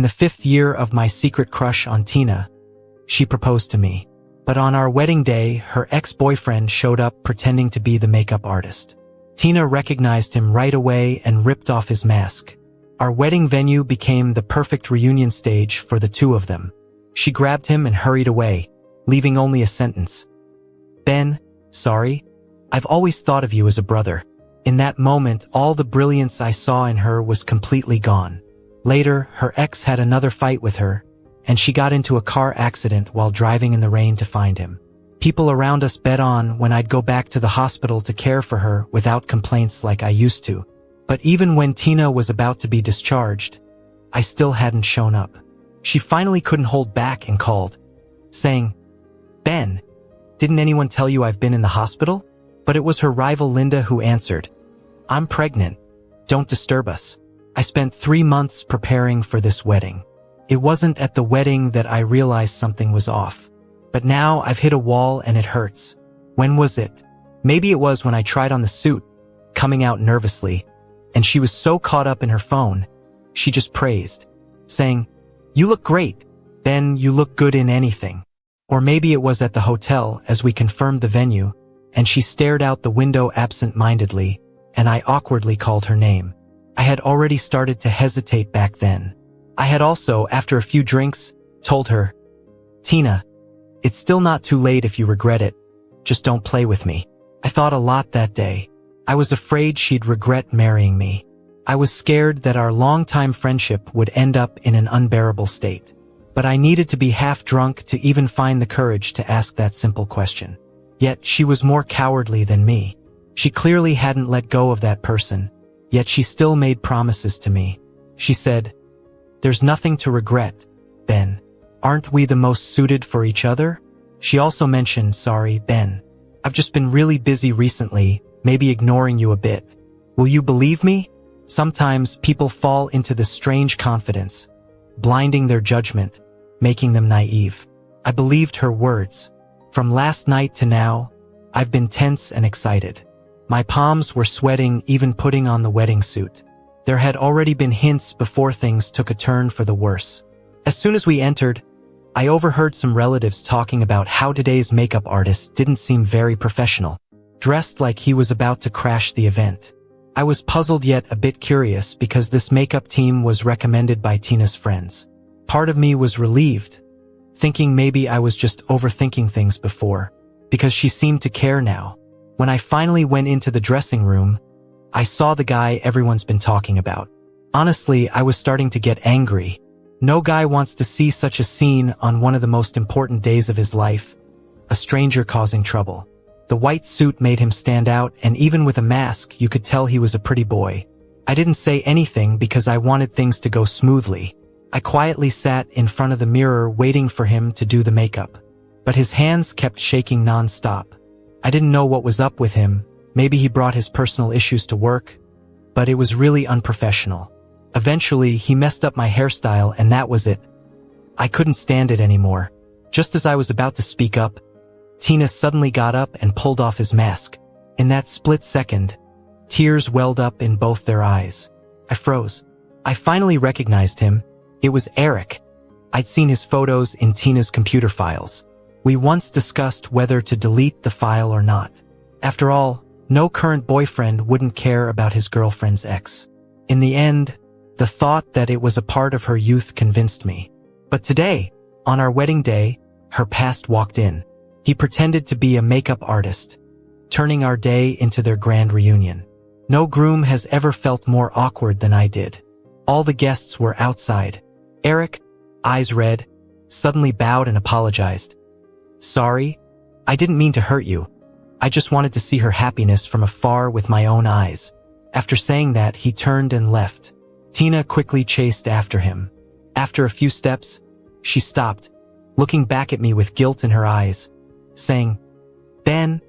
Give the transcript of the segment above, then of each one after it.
the 5th year of my secret crush on Tina, she proposed to me. But on our wedding day, her ex-boyfriend showed up pretending to be the makeup artist. Tina recognized him right away and ripped off his mask. Our wedding venue became the perfect reunion stage for the two of them. She grabbed him and hurried away, leaving only a sentence. "Ben, sorry. I've always thought of you as a brother." In that moment, all the brilliance I saw in her was completely gone. Later, her ex had another fight with her, and she got into a car accident while driving in the rain to find him. People around us bet on when I'd go back to the hospital to care for her without complaints like I used to. But even when Tina was about to be discharged, I still hadn't shown up. She finally couldn't hold back and called, saying, "Ben, didn't anyone tell you I've been in the hospital?" But it was her rival Linda who answered, "I'm pregnant. Don't disturb us." I spent 3 months preparing for this wedding. It wasn't at the wedding that I realized something was off. But now I've hit a wall and it hurts. When was it? Maybe it was when I tried on the suit, coming out nervously, and she was so caught up in her phone, she just praised, saying, "You look great. Ben, you look good in anything." Or maybe it was at the hotel as we confirmed the venue, and she stared out the window absent-mindedly, and I awkwardly called her name. I had already started to hesitate back then. I had also, after a few drinks, told her, "Tina, it's still not too late if you regret it. Just don't play with me." I thought a lot that day. I was afraid she'd regret marrying me. I was scared that our long-time friendship would end up in an unbearable state. But I needed to be half drunk to even find the courage to ask that simple question. Yet she was more cowardly than me. She clearly hadn't let go of that person, yet she still made promises to me. She said, "There's nothing to regret, Ben. Aren't we the most suited for each other?" She also mentioned, "Sorry, Ben. I've just been really busy recently, maybe ignoring you a bit. Will you believe me? Sometimes people fall into this strange confidence, blinding their judgment, making them naive." I believed her words. From last night to now, I've been tense and excited. My palms were sweating even putting on the wedding suit. There had already been hints before things took a turn for the worse. As soon as we entered, I overheard some relatives talking about how today's makeup artist didn't seem very professional, dressed like he was about to crash the event. I was puzzled yet a bit curious because this makeup team was recommended by Tina's friends. Part of me was relieved, thinking maybe I was just overthinking things before, because she seemed to care now. When I finally went into the dressing room, I saw the guy everyone's been talking about. Honestly, I was starting to get angry. No guy wants to see such a scene on one of the most important days of his life, a stranger causing trouble. The white suit made him stand out, and even with a mask, you could tell he was a pretty boy. I didn't say anything because I wanted things to go smoothly. I quietly sat in front of the mirror waiting for him to do the makeup. But his hands kept shaking non-stop. I didn't know what was up with him. Maybe he brought his personal issues to work, but it was really unprofessional. Eventually, he messed up my hairstyle, and that was it. I couldn't stand it anymore. Just as I was about to speak up, Tina suddenly got up and pulled off his mask. In that split second, tears welled up in both their eyes. I froze. I finally recognized him. It was Eric. I'd seen his photos in Tina's computer files. We once discussed whether to delete the file or not. After all, no current boyfriend wouldn't care about his girlfriend's ex. In the end, the thought that it was a part of her youth convinced me. But today, on our wedding day, her past walked in. He pretended to be a makeup artist, turning our day into their grand reunion. No groom has ever felt more awkward than I did. All the guests were outside. Eric, eyes red, suddenly bowed and apologized. "Sorry, I didn't mean to hurt you. I just wanted to see her happiness from afar with my own eyes." After saying that, he turned and left. Tina quickly chased after him. After a few steps, she stopped, looking back at me with guilt in her eyes, saying, "Ben,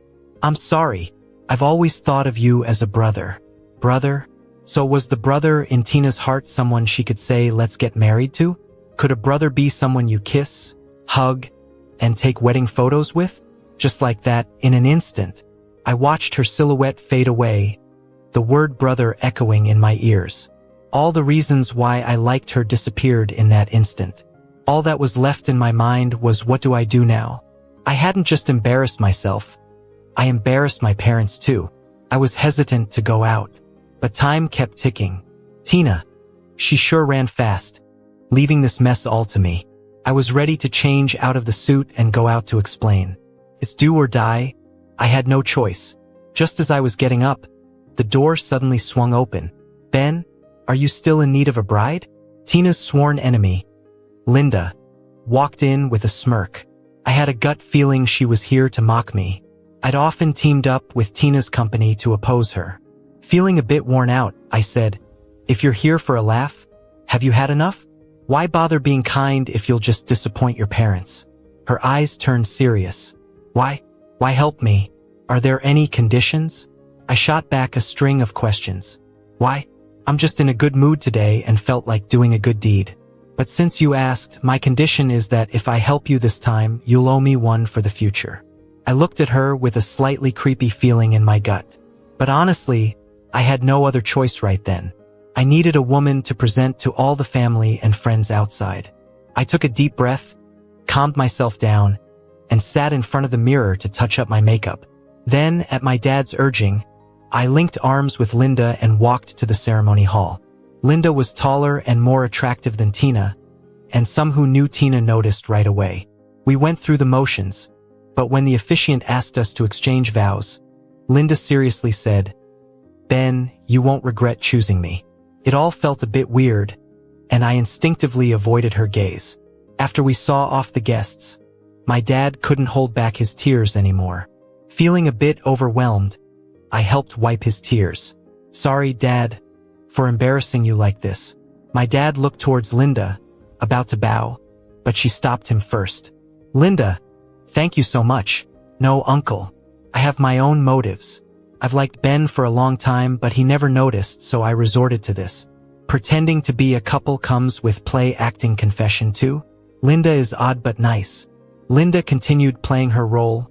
I'm sorry. I've always thought of you as a brother." Brother? So was the brother in Tina's heart someone she could say, "Let's get married" to? Could a brother be someone you kiss, hug, and take wedding photos with? Just like that, in an instant, I watched her silhouette fade away, the word brother echoing in my ears. All the reasons why I liked her disappeared in that instant. All that was left in my mind was, what do I do now? I hadn't just embarrassed myself. I embarrassed my parents too. I was hesitant to go out, but time kept ticking. Tina. She sure ran fast, leaving this mess all to me. I was ready to change out of the suit and go out to explain. It's do or die. I had no choice. Just as I was getting up, the door suddenly swung open. Ben, are you still in need of a bride? Tina's sworn enemy, Linda, walked in with a smirk. I had a gut feeling she was here to mock me. I'd often teamed up with Tina's company to oppose her. Feeling a bit worn out, I said, if you're here for a laugh, have you had enough? Why bother being kind if you'll just disappoint your parents? Her eyes turned serious. Why help me? Are there any conditions? I shot back a string of questions. Why? I'm just in a good mood today and felt like doing a good deed. But since you asked, my condition is that if I help you this time, you'll owe me one for the future. I looked at her with a slightly creepy feeling in my gut. But honestly, I had no other choice right then. I needed a woman to present to all the family and friends outside. I took a deep breath, calmed myself down, and sat in front of the mirror to touch up my makeup. Then, at my dad's urging, I linked arms with Linda and walked to the ceremony hall. Linda was taller and more attractive than Tina, and some who knew Tina noticed right away. We went through the motions, but when the officiant asked us to exchange vows, Linda seriously said, Ben, you won't regret choosing me. It all felt a bit weird, and I instinctively avoided her gaze. After we saw off the guests, my dad couldn't hold back his tears anymore. Feeling a bit overwhelmed, I helped wipe his tears. Sorry, Dad, for embarrassing you like this. My dad looked towards Linda, about to bow, but she stopped him first. Linda, thank you so much. No, Uncle. I have my own motives. I've liked Ben for a long time, but he never noticed, so I resorted to this. Pretending to be a couple comes with play-acting confession too. Linda is odd but nice. Linda continued playing her role,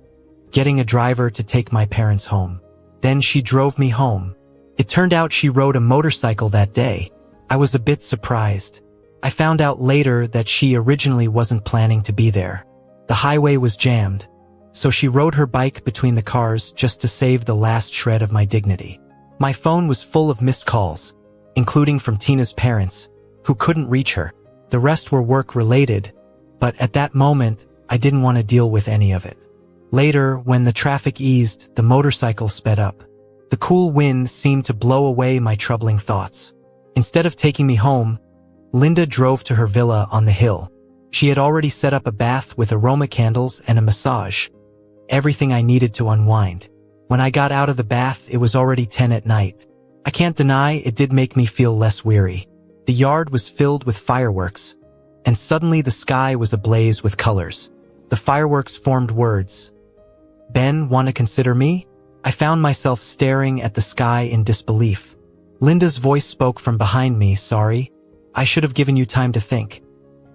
getting a driver to take my parents home. Then she drove me home. It turned out she rode a motorcycle that day. I was a bit surprised. I found out later that she originally wasn't planning to be there. The highway was jammed, so she rode her bike between the cars just to save the last shred of my dignity. My phone was full of missed calls, including from Tina's parents, who couldn't reach her. The rest were work-related, but at that moment, I didn't want to deal with any of it. Later, when the traffic eased, the motorcycle sped up. The cool wind seemed to blow away my troubling thoughts. Instead of taking me home, Linda drove to her villa on the hill. She had already set up a bath with aroma candles and a massage. Everything I needed to unwind. When I got out of the bath, it was already 10 at night. I can't deny it did make me feel less weary. The yard was filled with fireworks, and suddenly the sky was ablaze with colors. The fireworks formed words. Ben, want to consider me? I found myself staring at the sky in disbelief. Linda's voice spoke from behind me. Sorry, I should have given you time to think.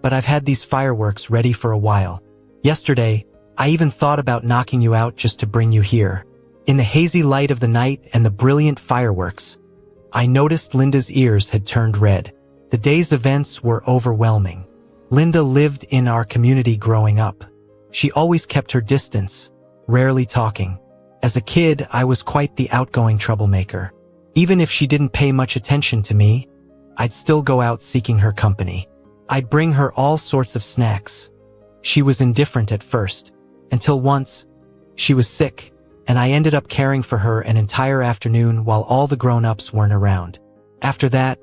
But I've had these fireworks ready for a while. Yesterday, I even thought about knocking you out just to bring you here. In the hazy light of the night and the brilliant fireworks, I noticed Linda's ears had turned red. The day's events were overwhelming. Linda lived in our community growing up. She always kept her distance, rarely talking. As a kid, I was quite the outgoing troublemaker. Even if she didn't pay much attention to me, I'd still go out seeking her company. I'd bring her all sorts of snacks. She was indifferent at first, until once, she was sick, and I ended up caring for her an entire afternoon while all the grown-ups weren't around. After that,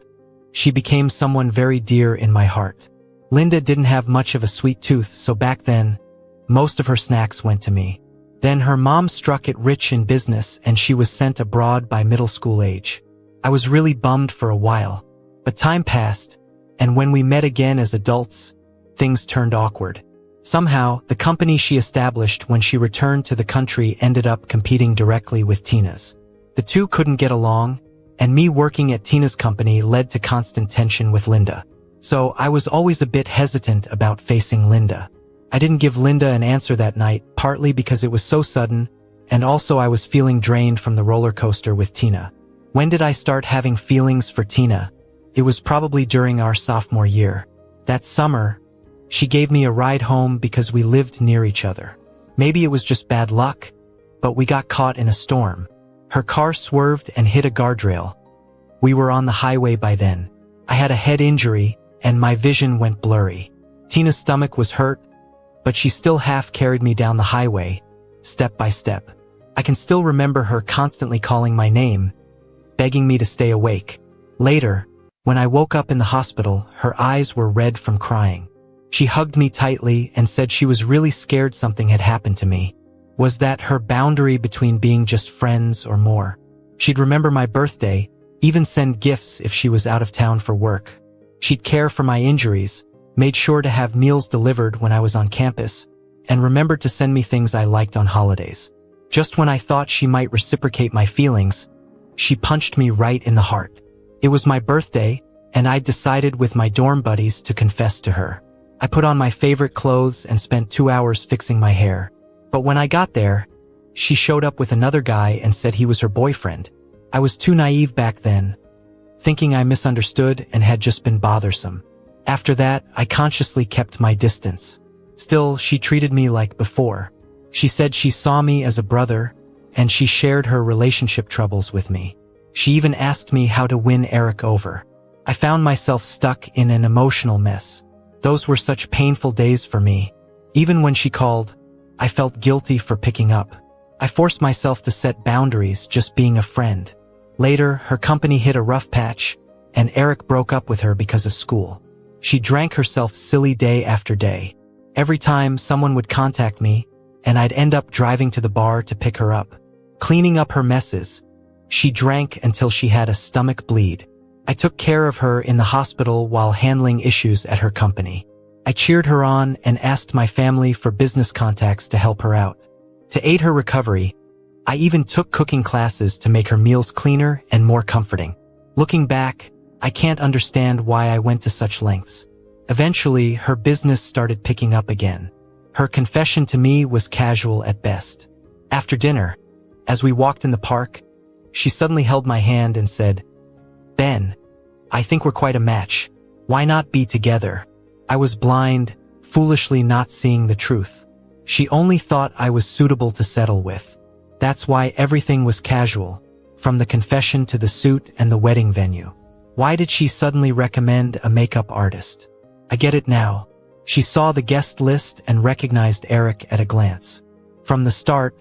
she became someone very dear in my heart. Linda didn't have much of a sweet tooth, so back then, most of her snacks went to me. Then her mom struck it rich in business and she was sent abroad by middle school age. I was really bummed for a while, but time passed, and when we met again as adults, things turned awkward. Somehow, the company she established when she returned to the country ended up competing directly with Tina's. The two couldn't get along, and me working at Tina's company led to constant tension with Linda. So I was always a bit hesitant about facing Linda. I didn't give Linda an answer that night, partly because it was so sudden, and also I was feeling drained from the roller coaster with Tina. When did I start having feelings for Tina? It was probably during our sophomore year. That summer, she gave me a ride home because we lived near each other. Maybe it was just bad luck, but we got caught in a storm. Her car swerved and hit a guardrail. We were on the highway by then. I had a head injury, and my vision went blurry. Tina's stomach was hurt, but she still half carried me down the highway, step by step. I can still remember her constantly calling my name, begging me to stay awake. Later, when I woke up in the hospital, her eyes were red from crying. She hugged me tightly and said she was really scared something had happened to me. Was that her boundary between being just friends or more? She'd remember my birthday, even send gifts if she was out of town for work. She'd care for my injuries, made sure to have meals delivered when I was on campus, and remembered to send me things I liked on holidays. Just when I thought she might reciprocate my feelings, she punched me right in the heart. It was my birthday, and I'd decided with my dorm buddies to confess to her. I put on my favorite clothes and spent 2 hours fixing my hair. But when I got there, she showed up with another guy and said he was her boyfriend. I was too naive back then, thinking I misunderstood and had just been bothersome. After that, I consciously kept my distance. Still, she treated me like before. She said she saw me as a brother, and she shared her relationship troubles with me. She even asked me how to win Eric over. I found myself stuck in an emotional mess. Those were such painful days for me. Even when she called, I felt guilty for picking up. I forced myself to set boundaries, just being a friend. Later, her company hit a rough patch, and Eric broke up with her because of school. She drank herself silly day after day. Every time someone would contact me, and I'd end up driving to the bar to pick her up. Cleaning up her messes, she drank until she had a stomach bleed. I took care of her in the hospital while handling issues at her company. I cheered her on and asked my family for business contacts to help her out. To aid her recovery, I even took cooking classes to make her meals cleaner and more comforting. Looking back, I can't understand why I went to such lengths. Eventually, her business started picking up again. Her confession to me was casual at best. After dinner, as we walked in the park, she suddenly held my hand and said, "Ben, I think we're quite a match. Why not be together?" I was blind, foolishly not seeing the truth. She only thought I was suitable to settle with. That's why everything was casual, from the confession to the suit and the wedding venue. Why did she suddenly recommend a makeup artist? I get it now. She saw the guest list and recognized Eric at a glance. From the start,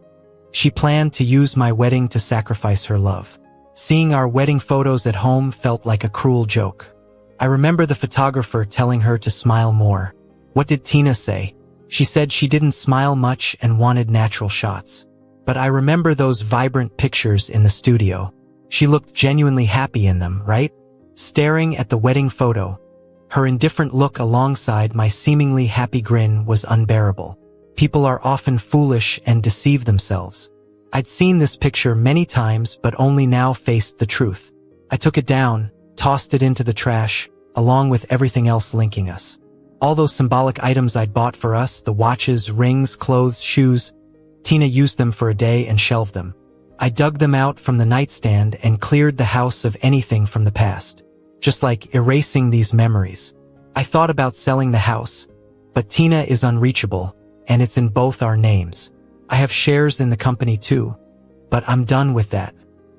she planned to use my wedding to sacrifice her love. Seeing our wedding photos at home felt like a cruel joke. I remember the photographer telling her to smile more. What did Tina say? She said she didn't smile much and wanted natural shots. But I remember those vibrant pictures in the studio. She looked genuinely happy in them, right? Staring at the wedding photo, her indifferent look alongside my seemingly happy grin was unbearable. People are often foolish and deceive themselves. I'd seen this picture many times but only now faced the truth. I took it down, tossed it into the trash, along with everything else linking us. All those symbolic items I'd bought for us, the watches, rings, clothes, shoes, Tina used them for a day and shelved them. I dug them out from the nightstand and cleared the house of anything from the past, just like erasing these memories. I thought about selling the house, but Tina is unreachable, and it's in both our names. I have shares in the company too, but I'm done with that.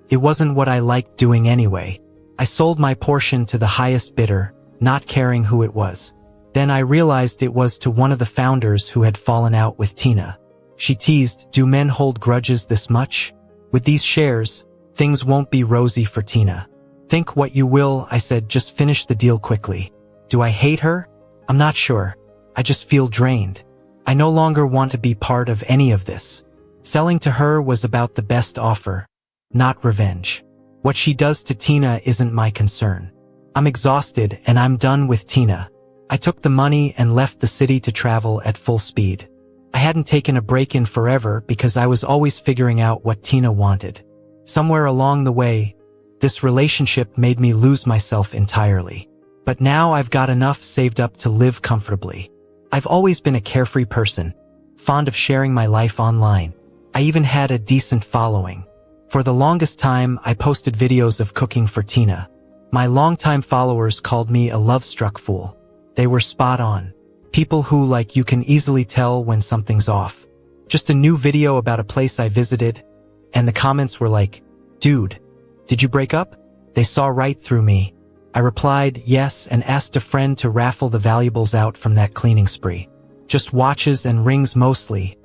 It wasn't what I liked doing anyway. I sold my portion to the highest bidder, not caring who it was. Then I realized it was to one of the founders who had fallen out with Tina. She teased, "Do men hold grudges this much? With these shares, things won't be rosy for Tina." "Think what you will," I said, "just finish the deal quickly." Do I hate her? I'm not sure. I just feel drained. I no longer want to be part of any of this. Selling to her was about the best offer, not revenge. What she does to Tina isn't my concern. I'm exhausted and I'm done with Tina. I took the money and left the city to travel at full speed. I hadn't taken a break in forever because I was always figuring out what Tina wanted. Somewhere along the way, this relationship made me lose myself entirely. But now I've got enough saved up to live comfortably. I've always been a carefree person, fond of sharing my life online. I even had a decent following. For the longest time, I posted videos of cooking for Tina. My longtime followers called me a love-struck fool. They were spot on. People who, like, you can easily tell when something's off. Just a new video about a place I visited, and the comments were like, "Dude, did you break up?" They saw right through me. I replied yes and asked a friend to raffle the valuables out from that cleaning spree. Just watches and rings mostly.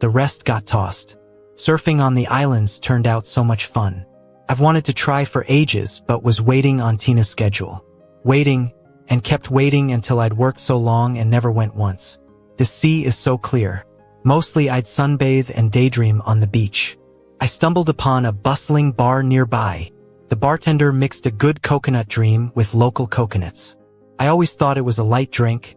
The rest got tossed. Surfing on the islands turned out so much fun. I've wanted to try for ages, but was waiting on Tina's schedule. Waiting, and kept waiting until I'd worked so long and never went once. The sea is so clear. Mostly I'd sunbathe and daydream on the beach. I stumbled upon a bustling bar nearby. The bartender mixed a good coconut dream with local coconuts. I always thought it was a light drink,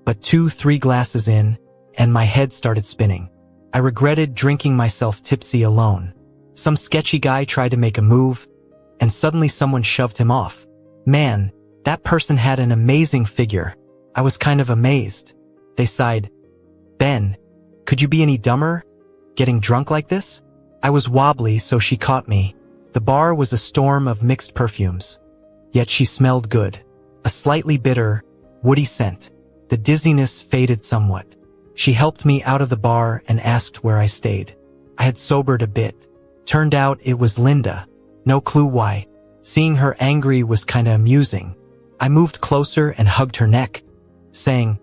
but 2-3 glasses in, and my head started spinning. I regretted drinking myself tipsy alone. Some sketchy guy tried to make a move, and suddenly someone shoved him off. Man, that person had an amazing figure. I was kind of amazed. They sighed. "Ben, could you be any dumber? Getting drunk like this?" I was wobbly, so she caught me. The bar was a storm of mixed perfumes. Yet she smelled good. A slightly bitter, woody scent. The dizziness faded somewhat. She helped me out of the bar and asked where I stayed. I had sobered a bit. Turned out it was Linda. No clue why. Seeing her angry was kinda amusing. I moved closer and hugged her neck, saying,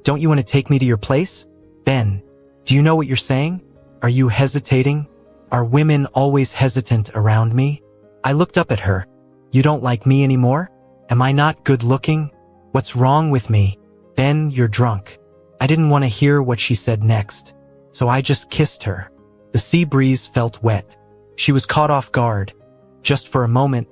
"Don't you want to take me to your place? Ben, do you know what you're saying? Are you hesitating? Are women always hesitant around me?" I looked up at her. "You don't like me anymore? Am I not good looking? What's wrong with me? Ben, you're drunk." I didn't want to hear what she said next, so I just kissed her. The sea breeze felt wet. She was caught off guard, just for a moment,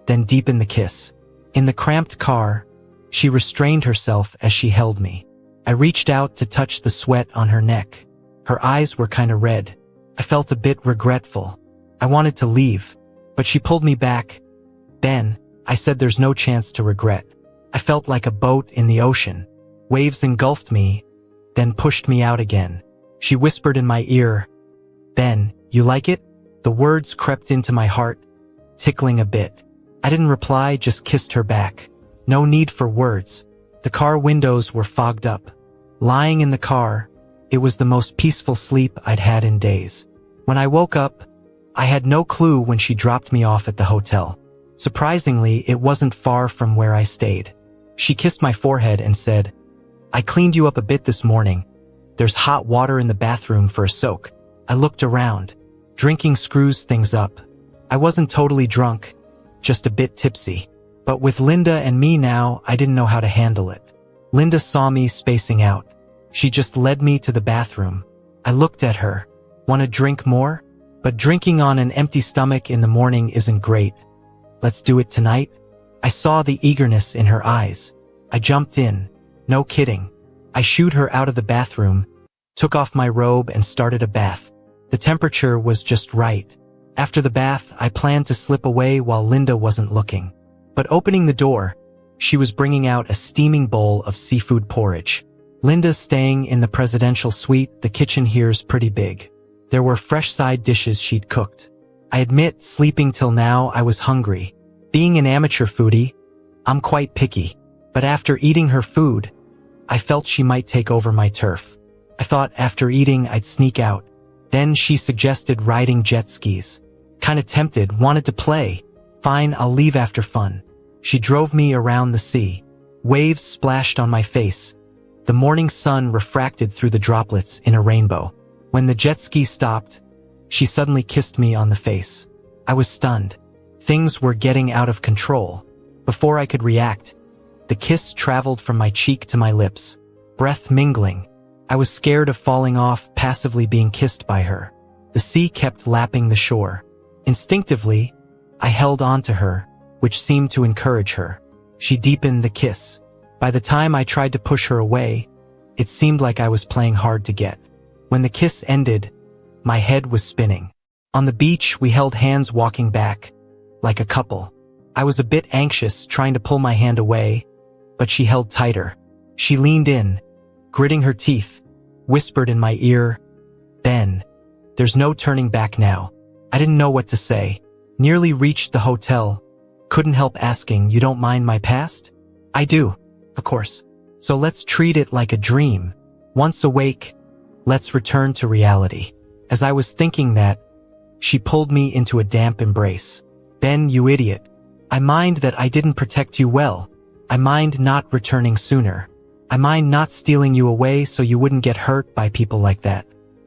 then deepened the kiss. In the cramped car, she restrained herself as she held me. I reached out to touch the sweat on her neck. Her eyes were kinda red. I felt a bit regretful. I wanted to leave, but she pulled me back. "Ben," I said, "there's no chance to regret." I felt like a boat in the ocean. Waves engulfed me, then pushed me out again. She whispered in my ear, "Ben, you like it?" The words crept into my heart, tickling a bit. I didn't reply, just kissed her back. No need for words. The car windows were fogged up. Lying in the car, it was the most peaceful sleep I'd had in days. When I woke up, I had no clue when she dropped me off at the hotel. Surprisingly, it wasn't far from where I stayed. She kissed my forehead and said, "I cleaned you up a bit this morning. There's hot water in the bathroom for a soak." I looked around. Drinking screws things up. I wasn't totally drunk, just a bit tipsy. But with Linda and me now, I didn't know how to handle it. Linda saw me spacing out. She just led me to the bathroom. I looked at her. "Want a drink more? But drinking on an empty stomach in the morning isn't great. Let's do it tonight?" I saw the eagerness in her eyes. I jumped in. No kidding. I shooed her out of the bathroom, took off my robe and started a bath. The temperature was just right. After the bath, I planned to slip away while Linda wasn't looking. But opening the door, she was bringing out a steaming bowl of seafood porridge. Linda's staying in the presidential suite. The kitchen here's pretty big. There were fresh side dishes she'd cooked. I admit, sleeping till now, I was hungry. Being an amateur foodie, I'm quite picky. But after eating her food, I felt she might take over my turf. I thought after eating I'd sneak out. Then she suggested riding jet skis. Kinda tempted, wanted to play. Fine, I'll leave after fun. She drove me around the sea. Waves splashed on my face. The morning sun refracted through the droplets in a rainbow. When the jet ski stopped, she suddenly kissed me on the face. I was stunned. Things were getting out of control. Before I could react, the kiss traveled from my cheek to my lips, breath mingling. I was scared of falling off, passively being kissed by her. The sea kept lapping the shore. Instinctively, I held on to her, which seemed to encourage her. She deepened the kiss. By the time I tried to push her away, it seemed like I was playing hard to get. When the kiss ended, my head was spinning. On the beach, we held hands walking back, like a couple. I was a bit anxious, trying to pull my hand away, but she held tighter. She leaned in, gritting her teeth, whispered in my ear, "Ben, there's no turning back now." I didn't know what to say. Nearly reached the hotel, couldn't help asking, "You don't mind my past?" "I do, of course. So let's treat it like a dream. Once awake, let's return to reality." As I was thinking that, she pulled me into a damp embrace. "Ben, you idiot. I mind that I didn't protect you well. I mind not returning sooner. I mind not stealing you away so you wouldn't get hurt by people like that."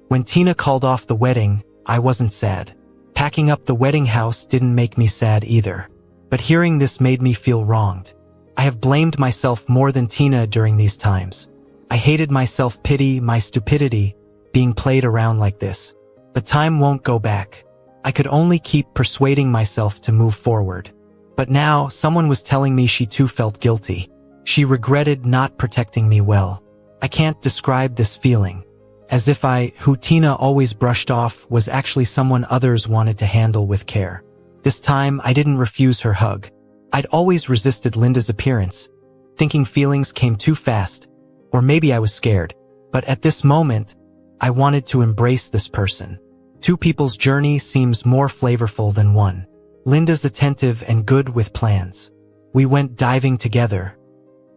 When Tina called off the wedding, I wasn't sad. Packing up the wedding house didn't make me sad either. But hearing this made me feel wronged. I have blamed myself more than Tina during these times. I hated my self-pity, my stupidity, being played around like this. But time won't go back. I could only keep persuading myself to move forward. But now, someone was telling me she too felt guilty. She regretted not protecting me well. I can't describe this feeling. As if who Tina always brushed off, was actually someone others wanted to handle with care. This time, I didn't refuse her hug. I'd always resisted Linda's appearance, thinking feelings came too fast, or maybe I was scared. But at this moment, I wanted to embrace this person. Two people's journey seems more flavorful than one. Linda's attentive and good with plans. We went diving together.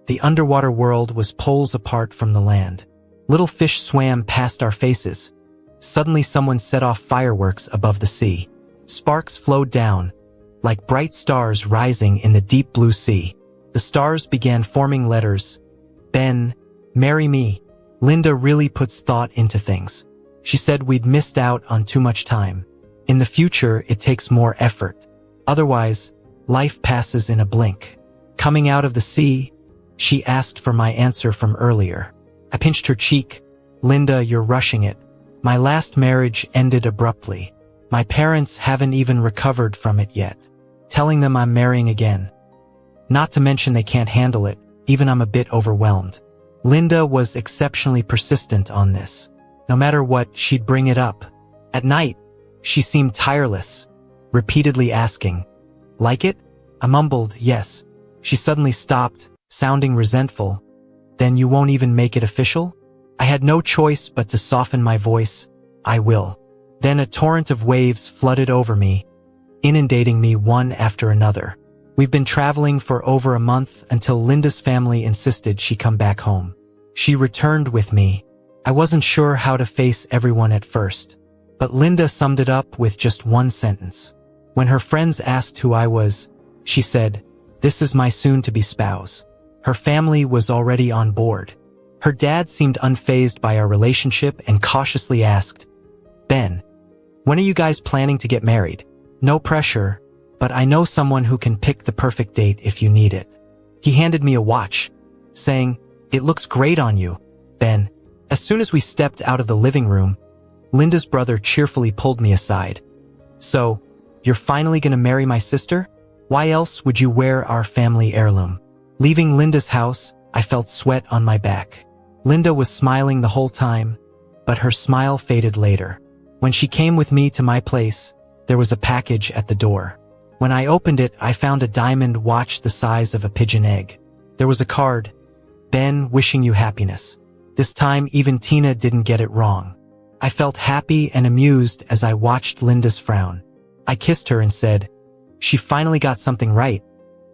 The underwater world was poles apart from the land. Little fish swam past our faces. Suddenly someone set off fireworks above the sea. Sparks flowed down, like bright stars rising in the deep blue sea. The stars began forming letters. "Ben, marry me." Linda really puts thought into things. She said we'd missed out on too much time. In the future, it takes more effort. Otherwise, life passes in a blink. Coming out of the sea, she asked for my answer from earlier. I pinched her cheek. "Linda, you're rushing it. My last marriage ended abruptly. My parents haven't even recovered from it yet. Telling them I'm marrying again. Not to mention they can't handle it, even I'm a bit overwhelmed." Linda was exceptionally persistent on this. No matter what, she'd bring it up. At night, she seemed tireless, repeatedly asking, "Like it?" I mumbled, "Yes." She suddenly stopped, sounding resentful. "Then you won't even make it official?" I had no choice but to soften my voice. "I will." Then a torrent of waves flooded over me, inundating me one after another. We've been traveling for over a month until Linda's family insisted she come back home. She returned with me. I wasn't sure how to face everyone at first, but Linda summed it up with just one sentence. When her friends asked who I was, she said, "This is my soon-to-be spouse." Her family was already on board. Her dad seemed unfazed by our relationship and cautiously asked, "Ben, when are you guys planning to get married?" "No pressure, but I know someone who can pick the perfect date if you need it." He handed me a watch, saying, "It looks great on you, Ben." As soon as we stepped out of the living room, Linda's brother cheerfully pulled me aside. "So, you're finally gonna marry my sister? Why else would you wear our family heirloom?" Leaving Linda's house, I felt sweat on my back. Linda was smiling the whole time, but her smile faded later. When she came with me to my place, there was a package at the door. When I opened it, I found a diamond watch the size of a pigeon egg. There was a card, "Ben, wishing you happiness." This time, even Tina didn't get it wrong. I felt happy and amused as I watched Linda's frown. I kissed her and said, "She finally got something right.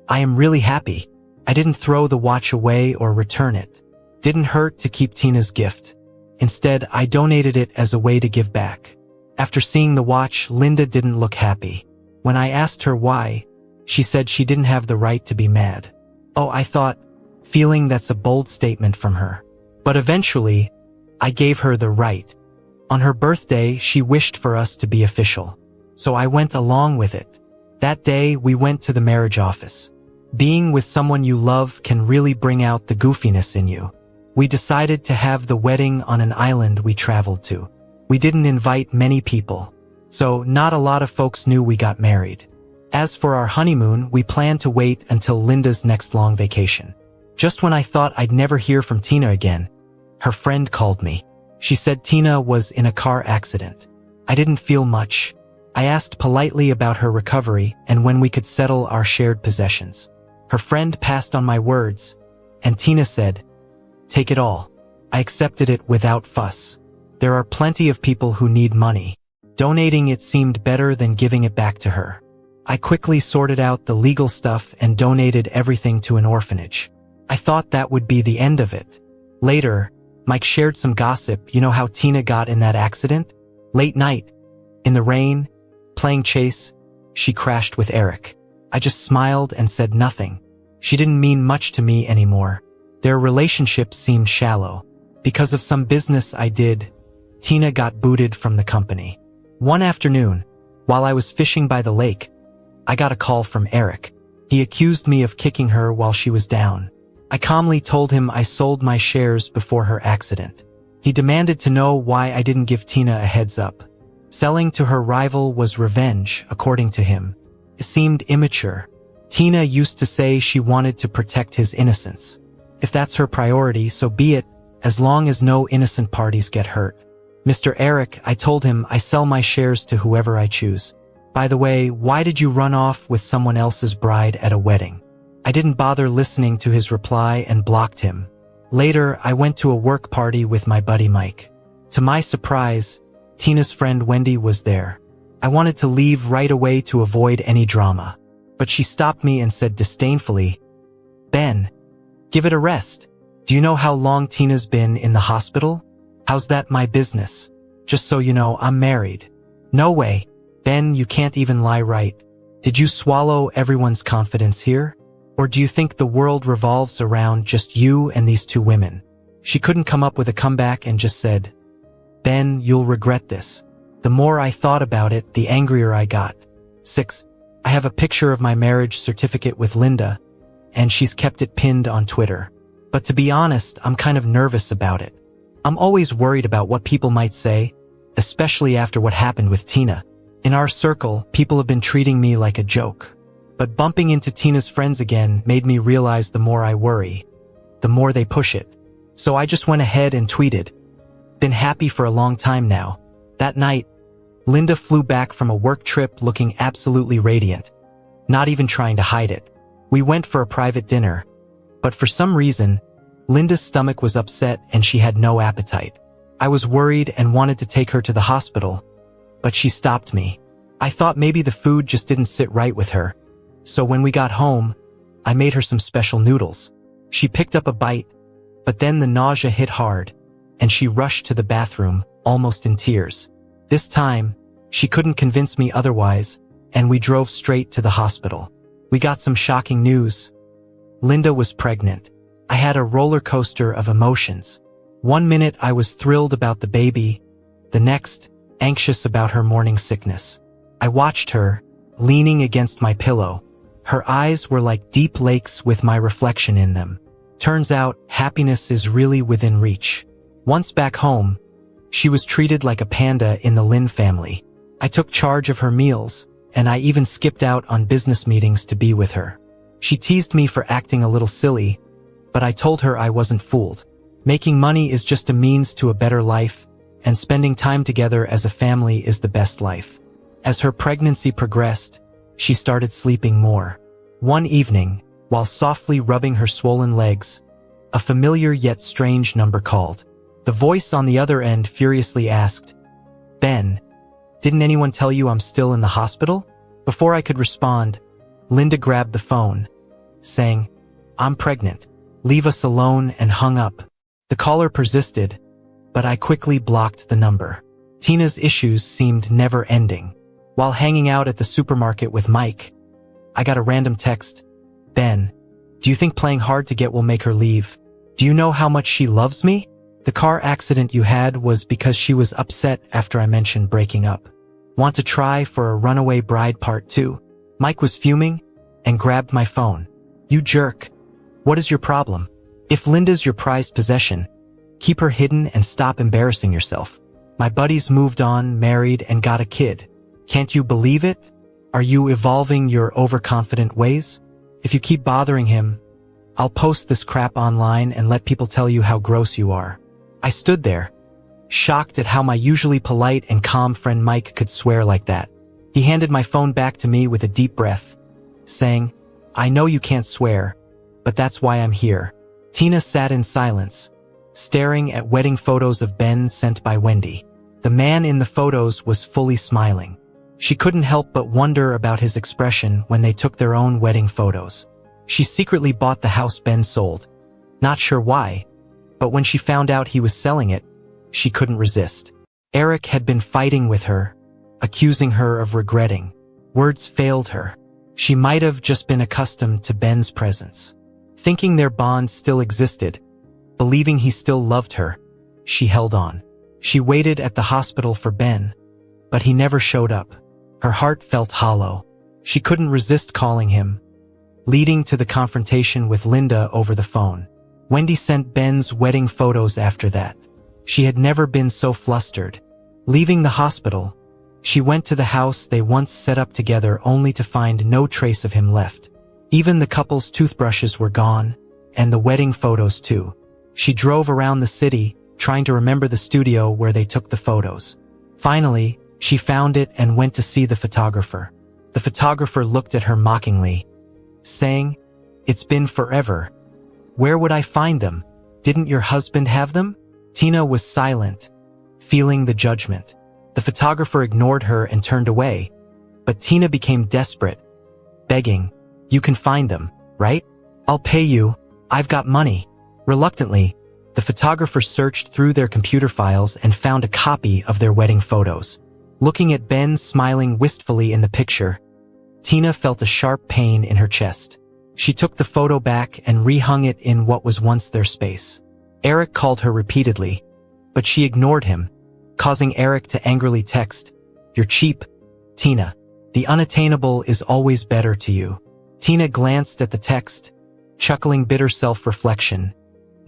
I am really happy." I didn't throw the watch away or return it. Didn't hurt to keep Tina's gift. Instead, I donated it as a way to give back. After seeing the watch, Linda didn't look happy. When I asked her why, she said she didn't have the right to be mad. Oh, I thought, feeling that's a bold statement from her. But eventually, I gave her the right. On her birthday, she wished for us to be official. So I went along with it. That day, we went to the marriage office. Being with someone you love can really bring out the goofiness in you. We decided to have the wedding on an island we traveled to. We didn't invite many people, so not a lot of folks knew we got married. As for our honeymoon, we planned to wait until Linda's next long vacation. Just when I thought I'd never hear from Tina again, her friend called me. She said Tina was in a car accident. I didn't feel much. I asked politely about her recovery and when we could settle our shared possessions. Her friend passed on my words, and Tina said, "Take it all." I accepted it without fuss. There are plenty of people who need money. Donating it seemed better than giving it back to her. I quickly sorted out the legal stuff and donated everything to an orphanage. I thought that would be the end of it. Later, Mike shared some gossip. You know how Tina got in that accident? Late night, in the rain, playing chase, she crashed with Eric. I just smiled and said nothing. She didn't mean much to me anymore. Their relationship seemed shallow. Because of some business I did, Tina got booted from the company. One afternoon, while I was fishing by the lake, I got a call from Eric. He accused me of kicking her while she was down. I calmly told him I sold my shares before her accident. He demanded to know why I didn't give Tina a heads up. Selling to her rival was revenge, according to him. It seemed immature. Tina used to say she wanted to protect his innocence. If that's her priority, so be it, as long as no innocent parties get hurt. Mr. Eric, I told him I sell my shares to whoever I choose. By the way, why did you run off with someone else's bride at a wedding? I didn't bother listening to his reply and blocked him. Later, I went to a work party with my buddy Mike. To my surprise, Tina's friend Wendy was there. I wanted to leave right away to avoid any drama. But she stopped me and said disdainfully, "Ben, give it a rest. Do you know how long Tina's been in the hospital? How's that my business? Just so you know, I'm married." "No way. Ben, you can't even lie, right? Did you swallow everyone's confidence here? Or do you think the world revolves around just you and these two women?" She couldn't come up with a comeback and just said, "Ben, you'll regret this." The more I thought about it, the angrier I got. 6. I have a picture of my marriage certificate with Linda, and she's kept it pinned on Twitter. But to be honest, I'm kind of nervous about it. I'm always worried about what people might say, especially after what happened with Tina. In our circle, people have been treating me like a joke. But bumping into Tina's friends again made me realize the more I worry, the more they push it. So I just went ahead and tweeted, "Been happy for a long time now." That night, Linda flew back from a work trip looking absolutely radiant, not even trying to hide it. We went for a private dinner, but for some reason, Linda's stomach was upset and she had no appetite. I was worried and wanted to take her to the hospital, but she stopped me. I thought maybe the food just didn't sit right with her. So when we got home, I made her some special noodles. She picked up a bite, but then the nausea hit hard, and she rushed to the bathroom, almost in tears. This time, she couldn't convince me otherwise, and we drove straight to the hospital. We got some shocking news. Linda was pregnant. I had a roller coaster of emotions. One minute I was thrilled about the baby, the next, anxious about her morning sickness. I watched her, leaning against my pillow. Her eyes were like deep lakes with my reflection in them. Turns out, happiness is really within reach. Once back home, she was treated like a panda in the Lin family. I took charge of her meals, and I even skipped out on business meetings to be with her. She teased me for acting a little silly, but I told her I wasn't fooled. Making money is just a means to a better life, and spending time together as a family is the best life. As her pregnancy progressed, she started sleeping more. One evening, while softly rubbing her swollen legs, a familiar yet strange number called. The voice on the other end furiously asked, "Ben, didn't anyone tell you I'm still in the hospital?" Before I could respond, Linda grabbed the phone, saying, "I'm pregnant. Leave us alone," and hung up. The caller persisted, but I quickly blocked the number. Tina's issues seemed never-ending. While hanging out at the supermarket with Mike, I got a random text. "Ben, do you think playing hard to get will make her leave? Do you know how much she loves me? The car accident you had was because she was upset after I mentioned breaking up. Want to try for a runaway bride part 2? Mike was fuming and grabbed my phone. "You jerk. What is your problem? If Linda's your prized possession, keep her hidden and stop embarrassing yourself. My buddies moved on, married, and got a kid. Can't you believe it? Are you evolving your overconfident ways? If you keep bothering him, I'll post this crap online and let people tell you how gross you are." I stood there, shocked at how my usually polite and calm friend Mike could swear like that. He handed my phone back to me with a deep breath, saying, "I know you can't swear, but that's why I'm here." Tina sat in silence, staring at wedding photos of Ben sent by Wendy. The man in the photos was fully smiling. She couldn't help but wonder about his expression when they took their own wedding photos. She secretly bought the house Ben sold. Not sure why, but when she found out he was selling it, she couldn't resist. Eric had been fighting with her, accusing her of regretting. Words failed her. She might have just been accustomed to Ben's presence. Thinking their bond still existed, believing he still loved her, she held on. She waited at the hospital for Ben, but he never showed up. Her heart felt hollow. She couldn't resist calling him, leading to the confrontation with Linda over the phone. Wendy sent Ben's wedding photos after that. She had never been so flustered. Leaving the hospital, she went to the house they once set up together only to find no trace of him left. Even the couple's toothbrushes were gone, and the wedding photos too. She drove around the city, trying to remember the studio where they took the photos. Finally, she found it and went to see the photographer. The photographer looked at her mockingly, saying, "It's been forever. Where would I find them? Didn't your husband have them?" Tina was silent, feeling the judgment. The photographer ignored her and turned away, but Tina became desperate, begging, "You can find them, right? I'll pay you. I've got money." Reluctantly, the photographer searched through their computer files and found a copy of their wedding photos. Looking at Ben smiling wistfully in the picture, Tina felt a sharp pain in her chest. She took the photo back and rehung it in what was once their space. Eric called her repeatedly, but she ignored him, causing Eric to angrily text, "You're cheap, Tina. The unattainable is always better to you." Tina glanced at the text, chuckling bitter self-reflection,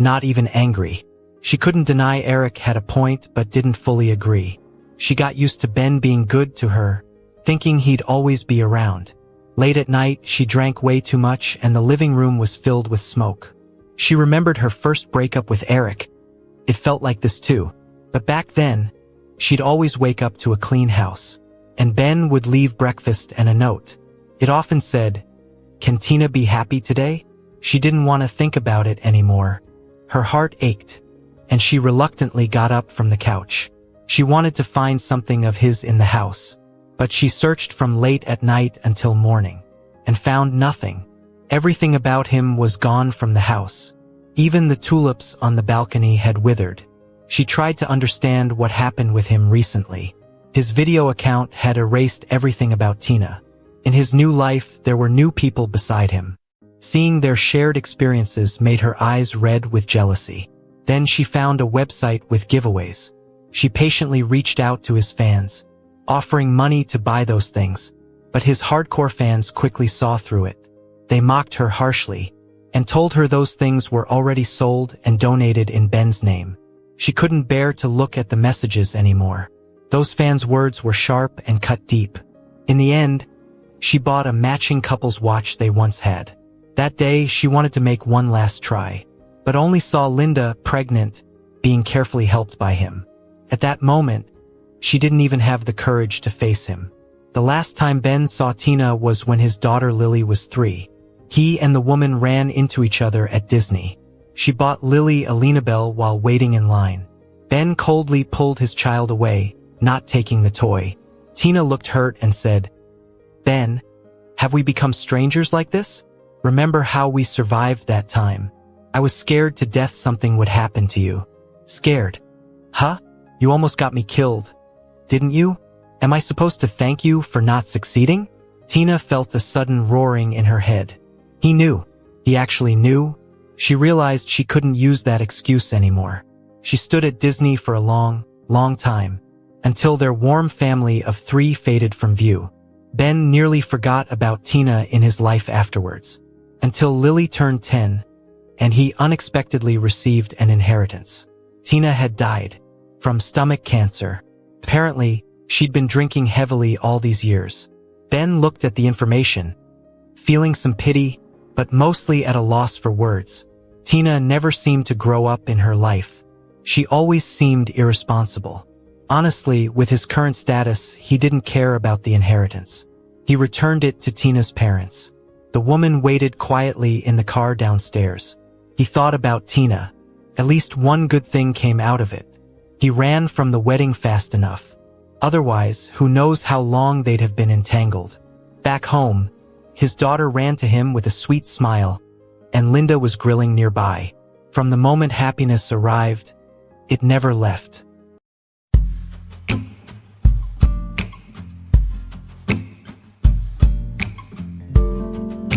not even angry. She couldn't deny Eric had a point but didn't fully agree. She got used to Ben being good to her, thinking he'd always be around. Late at night, she drank way too much and the living room was filled with smoke. She remembered her first breakup with Eric. It felt like this too. But back then, she'd always wake up to a clean house. And Ben would leave breakfast and a note. It often said, "Can Tina be happy today?" She didn't want to think about it anymore. Her heart ached, and she reluctantly got up from the couch. She wanted to find something of his in the house, but she searched from late at night until morning, and found nothing. Everything about him was gone from the house. Even the tulips on the balcony had withered. She tried to understand what happened with him recently. His video account had erased everything about Tina. In his new life, there were new people beside him. Seeing their shared experiences made her eyes red with jealousy. Then she found a website with giveaways. She patiently reached out to his fans, offering money to buy those things, but his hardcore fans quickly saw through it. They mocked her harshly, and told her those things were already sold and donated in Ben's name. She couldn't bear to look at the messages anymore. Those fans' words were sharp and cut deep. In the end, she bought a matching couple's watch they once had. That day, she wanted to make one last try, but only saw Linda, pregnant, being carefully helped by him. At that moment, she didn't even have the courage to face him. The last time Ben saw Tina was when his daughter Lily was 3. He and the woman ran into each other at Disney. She bought Lily a Linabelle while waiting in line. Ben coldly pulled his child away, not taking the toy. Tina looked hurt and said, "Ben, have we become strangers like this? Remember how we survived that time? I was scared to death something would happen to you." "Scared? Huh? You almost got me killed, didn't you? Am I supposed to thank you for not succeeding?" Tina felt a sudden roaring in her head. He knew. He actually knew. She realized she couldn't use that excuse anymore. She stood at Disney for a long, long time, until their warm family of 3 faded from view. Ben nearly forgot about Tina in his life afterwards, until Lily turned 10, and he unexpectedly received an inheritance. Tina had died from stomach cancer. Apparently, she'd been drinking heavily all these years. Ben looked at the information, feeling some pity, but mostly at a loss for words. Tina never seemed to grow up in her life. She always seemed irresponsible. Honestly, with his current status, he didn't care about the inheritance. He returned it to Tina's parents. The woman waited quietly in the car downstairs. He thought about Tina. At least one good thing came out of it. He ran from the wedding fast enough. Otherwise, who knows how long they'd have been entangled. Back home, his daughter ran to him with a sweet smile, and Linda was grilling nearby. From the moment happiness arrived, it never left.